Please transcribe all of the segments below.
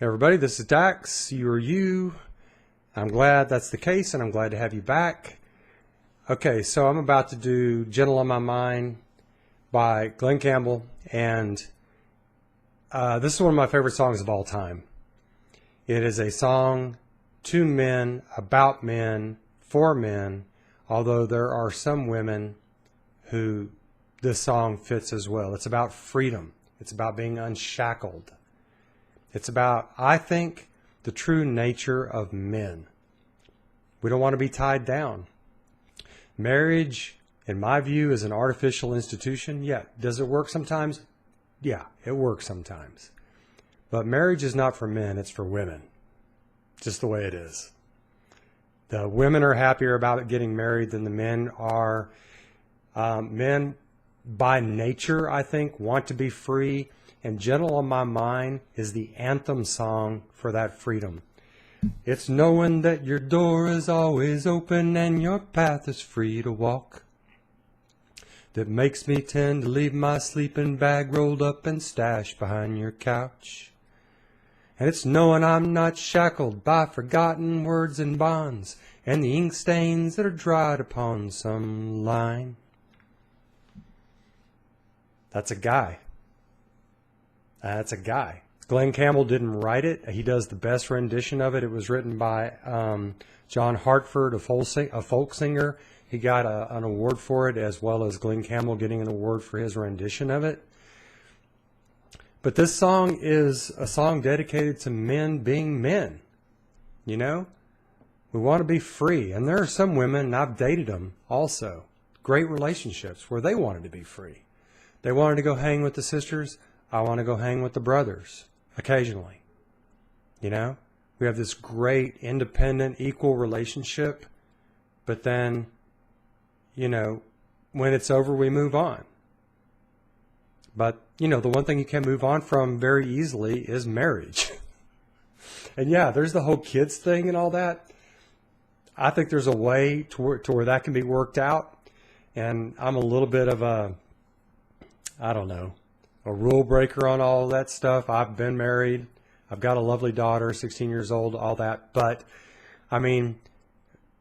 Hey everybody, this is Dax. You are you. I'm glad that's the case, and I'm glad to have you back. Okay, so I'm about to do Gentle on My Mind by Glen Campbell, and this is one of my favorite songs of all time. It is a song to men, about men, for men, although there are some women who this song fits as well. It's about freedom. It's about being unshackled. It's about, I think, the true nature of men. We don't want to be tied down. Marriage, in my view, is an artificial institution. Yeah. Does it work sometimes? Yeah, it works sometimes. But marriage is not for men, it's for women. Just the way it is. The women are happier about it getting married than the men are. Men, by nature, I think, want to be free. And Gentle on My Mind is the anthem song for that freedom. It's knowing that your door is always open and your path is free to walk that makes me tend to leave my sleeping bag rolled up and stashed behind your couch. And it's knowing I'm not shackled by forgotten words and bonds and the ink stains that are dried upon some line. That's a guy. That's a guy. Glen Campbell didn't write it. He does the best rendition of it. It was written by John Hartford, a folk singer. He got an award for it, as well as Glen Campbell getting an award for his rendition of it. But this song is a song dedicated to men being men. You know? We want to be free. And there are some women, and I've dated them also, great relationships where they wanted to be free. They wanted to go hang with the sisters. I want to go hang with the brothers occasionally. You know, we have this great independent, equal relationship, but then, you know, when it's over, we move on. But, you know, the one thing you can move on from very easily is marriage. And yeah, there's the whole kids thing and all that. I think there's a way to where that can be worked out. And I'm a little bit of a, I don't know, a rule breaker on all of that stuff. I've been married. I've got a lovely daughter, 16 years old, all that. But, I mean,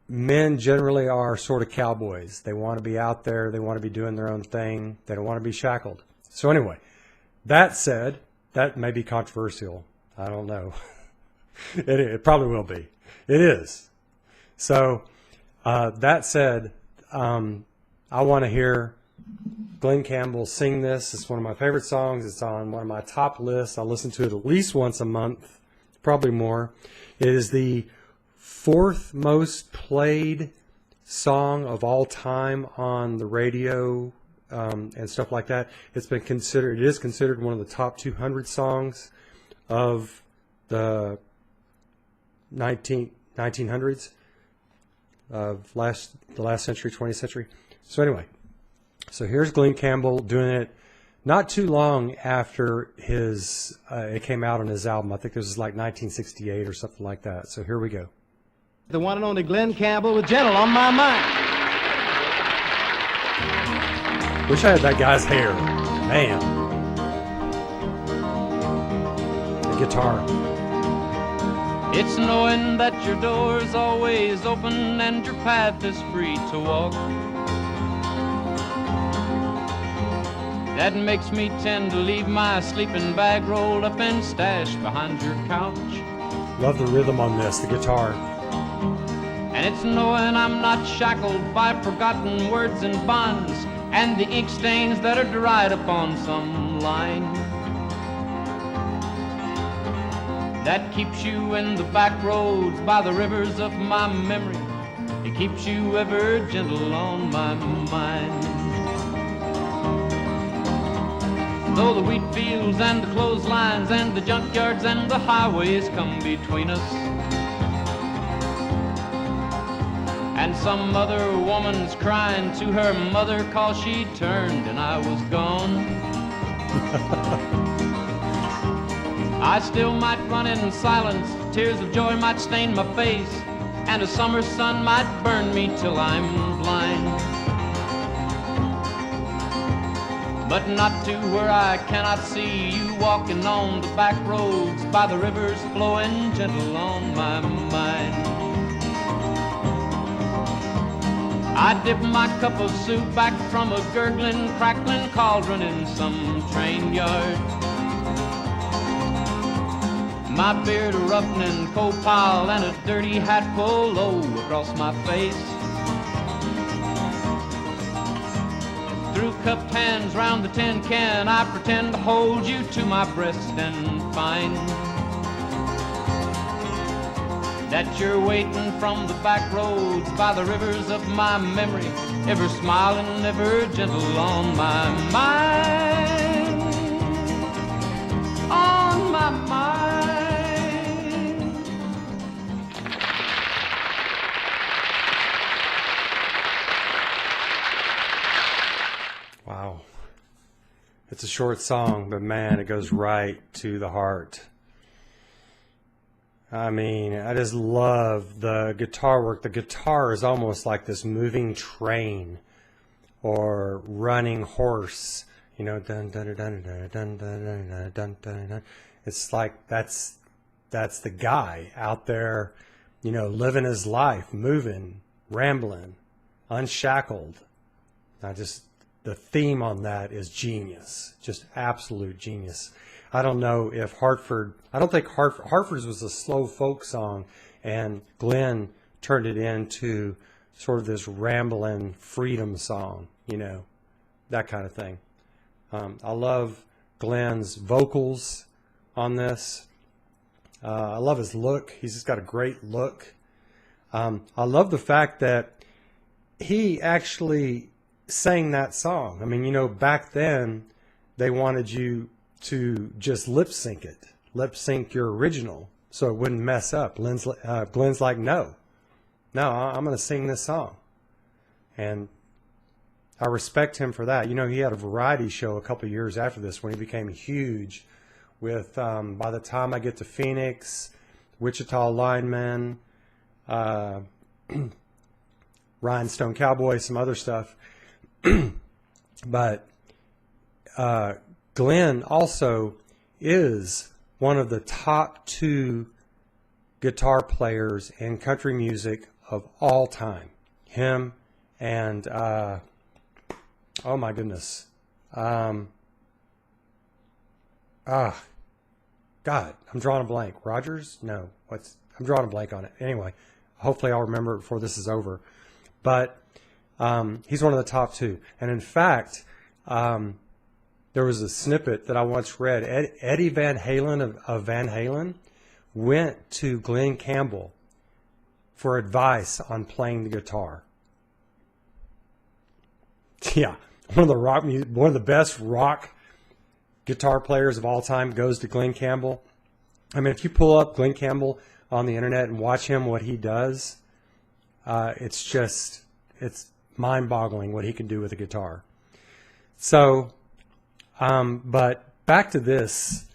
men generally are sort of cowboys. They want to be out there. They want to be doing their own thing. They don't want to be shackled. So anyway, that said, that may be controversial. I don't know. It probably will be. It is. So, that said, I want to hear Glen Campbell sing this. It's one of my favorite songs. It's on one of my top lists. I listen to it at least once a month, probably more. It is the fourth most played song of all time on the radio and stuff like that. It is considered one of the top 200 songs of the 1900s of the last century, 20th century. So anyway. So here's Glen Campbell doing it not too long after it came out on his album. I think this was like 1968 or something like that. So here we go. The one and only Glen Campbell with Gentle on My Mind. Wish I had that guy's hair. Man. The guitar. It's knowing that your door's always open and your path is free to walk that makes me tend to leave my sleeping bag rolled up and stashed behind your couch. Love the rhythm on this, the guitar. And it's knowing I'm not shackled by forgotten words and bonds and the ink stains that are dried upon some line that keeps you in the back roads by the rivers of my memory. It keeps you ever gentle on my mind. Though the wheat fields and the clotheslines and the junkyards and the highways come between us, and some other woman's crying to her mother 'cause she turned and I was gone, I still might run in silence, tears of joy might stain my face, and a summer sun might burn me till I'm blind. but not to where I cannot see you walking on the back roads by the rivers flowing gentle on my mind. I dip my cup of soup back from a gurgling, crackling cauldron in some train yard. My beard a roughening coal pile and a dirty hat pulled low across my face. Through cupped hands round the tin can, I pretend to hold you to my breast and find that you're waiting from the back roads by the rivers of my memory, ever smiling, ever gentle on my mind, on my mind. Wow. It's a short song, but man, it goes right to the heart. I mean, I just love the guitar work. The guitar is almost like this moving train or running horse. You know, dun dun dun dun dun dun dun dun dun dun. It's like that's the guy out there, you know, living his life, moving, rambling, unshackled. The theme on that is genius, just absolute genius. I don't know if I don't think Hartford's was a slow folk song, and Glen turned it into sort of this rambling freedom song, you know, that kind of thing. I love Glen's vocals on this. I love his look. He's just got a great look. I love the fact that he actually sang that song. I mean, you know, back then they wanted you to just lip sync your original so it wouldn't mess up. Glen's like, no, I'm going to sing this song. And I respect him for that. You know, he had a variety show a couple of years after this when he became huge with By the Time I Get to Phoenix, Wichita Lineman, Rhinestone Cowboy, some other stuff. But Glen also is one of the top 2 guitar players in country music of all time. Him and, oh my goodness. God, I'm drawing a blank. Rogers? No. I'm drawing a blank on it. Anyway, hopefully I'll remember it before this is over. But he's one of the top 2. And in fact, there was a snippet that I once read. Eddie Van Halen of Van Halen went to Glen Campbell for advice on playing the guitar. Yeah, one of the best rock guitar players of all time goes to Glen Campbell. I mean, if you pull up Glen Campbell on the internet and watch him, what he does, it's mind-boggling what he can do with a guitar. So, but back to this.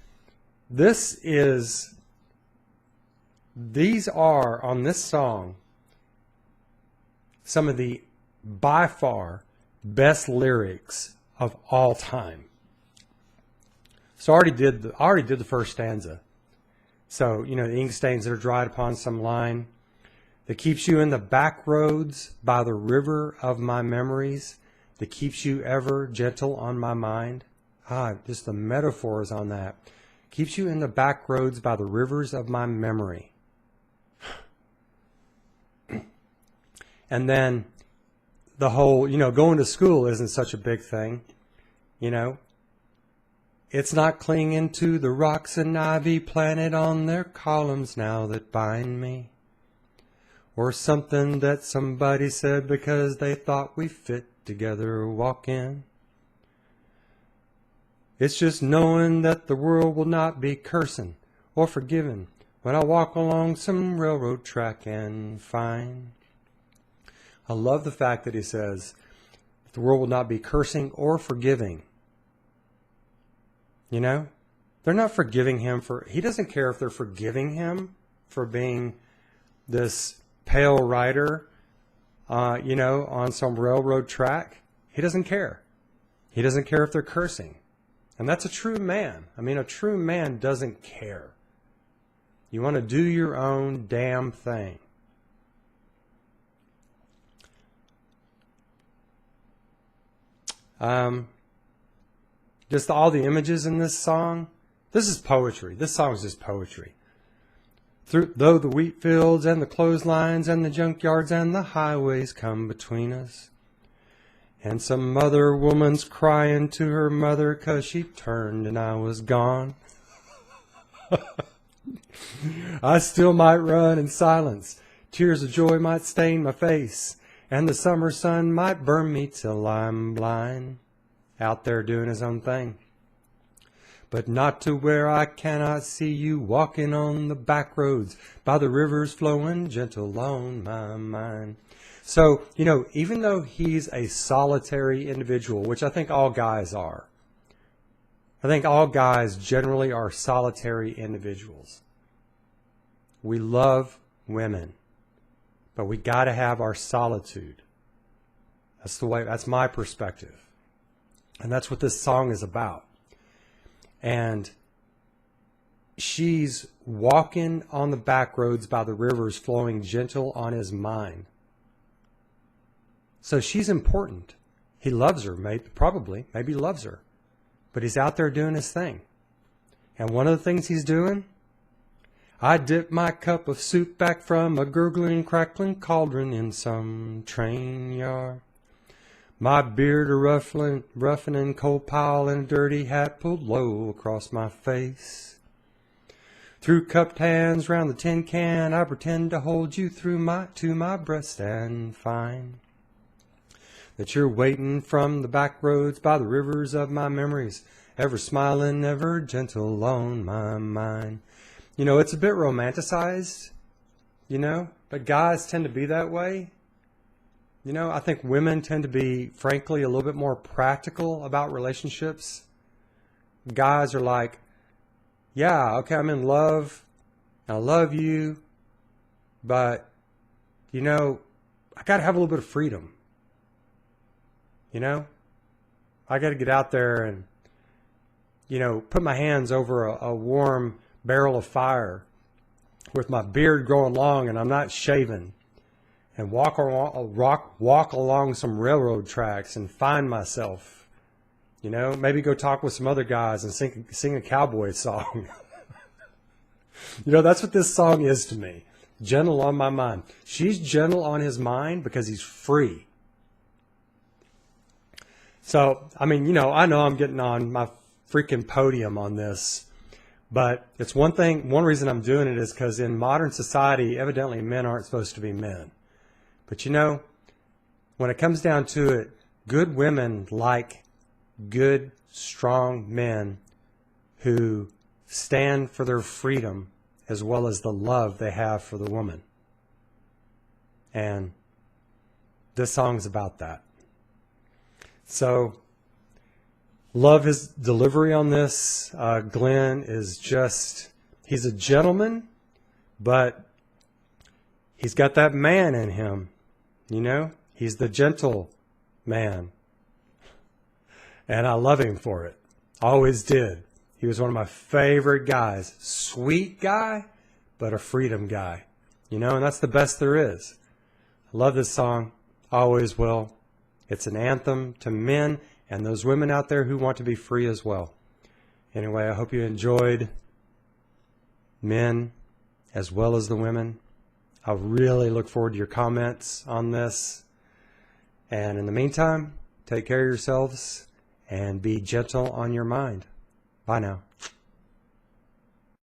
These are, on this song, some of the, by far, best lyrics of all time. So I already did the first stanza. So, you know, the ink stains that are dried upon some line that keeps you in the back roads by the river of my memories, that keeps you ever gentle on my mind. Just the metaphors on that. Keeps you in the back roads by the rivers of my memory. And then the whole, you know, going to school isn't such a big thing, you know. It's not clinging to the rocks and ivy planted on their columns now that bind me. Or something that somebody said because they thought we fit together walking. It's just knowing that the world will not be cursing or forgiving when I walk along some railroad track and find. I love the fact that he says the world will not be cursing or forgiving. You know, they're not forgiving him he doesn't care if they're forgiving him for being this pale rider, you know, on some railroad track. He doesn't care. He doesn't care if they're cursing. And that's a true man. I mean, a true man doesn't care. You want to do your own damn thing. Just all the images in this song. This is poetry. This song is just poetry. Though the wheat fields and the clotheslines and the junkyards and the highways come between us, and some other woman's crying to her mother 'cause she turned and I was gone, I still might run in silence. Tears of joy might stain my face, and the summer sun might burn me till I'm blind. Out there doing his own thing. But not to where I cannot see you walking on the back roads by the rivers flowing gentle on my mind. So, you know, even though he's a solitary individual, which I think all guys are, I think all guys generally are solitary individuals. We love women, but we got to have our solitude. That's the way, that's my perspective. And that's what this song is about. And she's walking on the back roads by the rivers flowing gentle on his mind. So she's important. He loves her, maybe he loves her. But he's out there doing his thing. And one of the things he's doing, I dipped my cup of soup back from a gurgling, crackling cauldron in some train yard. My beard a roughening coal pile and a dirty hat pulled low across my face. Through cupped hands round the tin can, I pretend to hold you to my breast and find that you're waiting from the back roads by the rivers of my memories, ever smiling, ever gentle on my mind. You know, it's a bit romanticized, you know, but guys tend to be that way. You know, I think women tend to be, frankly, a little bit more practical about relationships. Guys are like, yeah, okay, I'm in love, I love you, but, you know, I got to have a little bit of freedom. You know, I got to get out there and, you know, put my hands over a warm barrel of fire with my beard growing long and I'm not shaven, and walk along some railroad tracks and find myself, you know, maybe go talk with some other guys and sing a cowboy song. You know, that's what this song is to me. Gentle on my mind. She's gentle on his mind because he's free. So, I mean, you know I'm getting on my freaking podium on this, but it's one reason I'm doing it is because in modern society, evidently men aren't supposed to be men. But you know, when it comes down to it, good women like good, strong men who stand for their freedom as well as the love they have for the woman. And this song's about that. So, love his delivery on this. Glen is he's a gentleman, but he's got that man in him. You know, he's the gentle man. And I love him for it. Always did. He was one of my favorite guys. Sweet guy, but a freedom guy. You know, and that's the best there is. I love this song. Always will. It's an anthem to men and those women out there who want to be free as well. Anyway, I hope you enjoyed men as well as the women. I really look forward to your comments on this. And in the meantime, take care of yourselves and be gentle on your mind. Bye now.